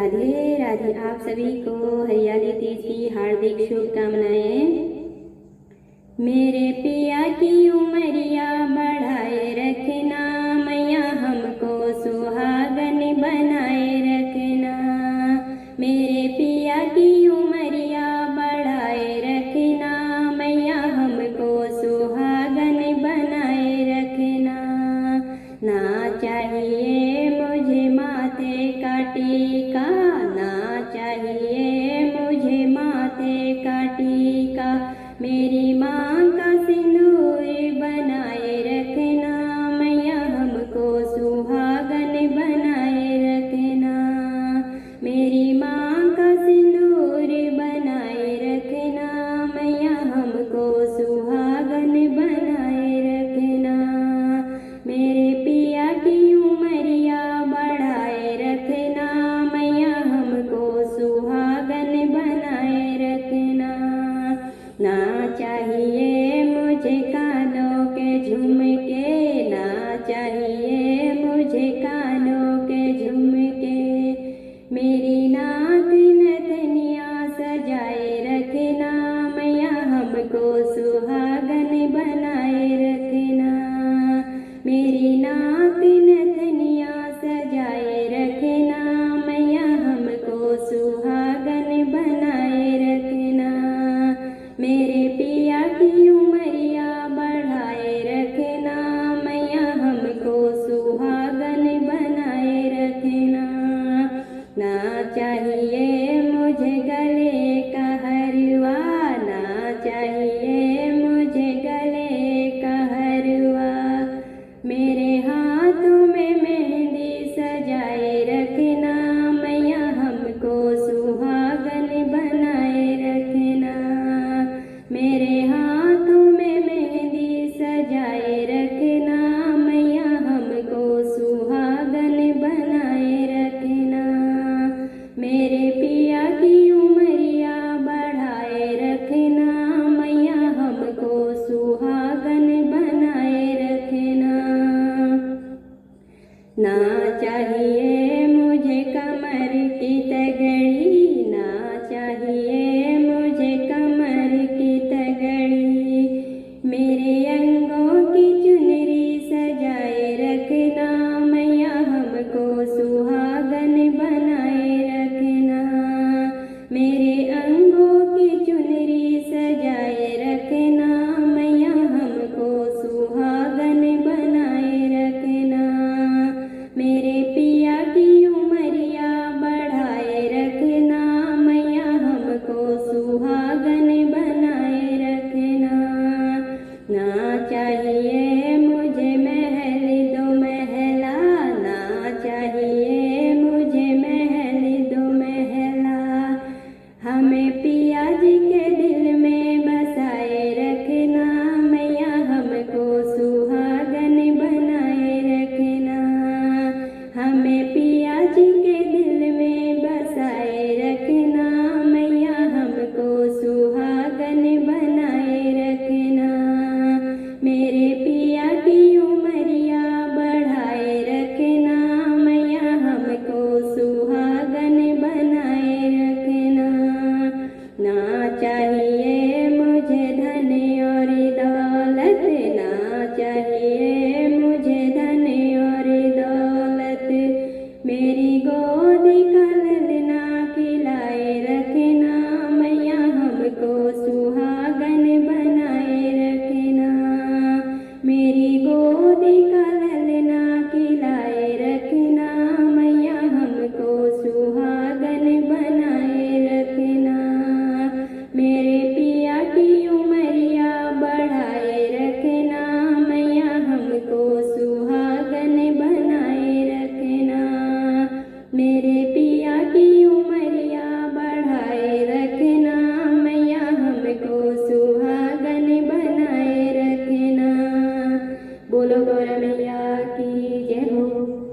राधे राधे। आप सभी को हरियाली तीज की हार्दिक शुभकामनाएं। मेरे पिया की उमरिया बढ़ाए रखना, मैया हमको सुहागन बनाए रखना। मेरे पिया की उमरिया बढ़ाए रखना, मैया हमको सुहागन बनाए रखना। ना चाहिए मुझे माथे का टीका, ना चाहिए मुझे माथे का टीका। मेरी माँ का सिंदूर बनाए रखना, मैया हमको सुहागन बनाए रखना। मेरी माँ का सिंदूर बनाए रखना, मैया हमको सुहागन बनाए रखना। मेरे पिया की उमरिया बढ़ाए रखना, मैया हमको सुहागन बनाए रखना। ना चाहिए मुझे कानों के झुमके, ना चाहिए मुझे कानों के झुमके। मेरी नाक नथनिया सजाए रखना, मैया हमको सुहागन बनाए रखना। मेरी नाक नथनिया सजाए रखना, मैया हमको सुहागन बनाए रखना। मेरे पिया की उमरिया बढ़ाए रखना, मैया हमको सुहागन बनाए रखना। ना चाहिए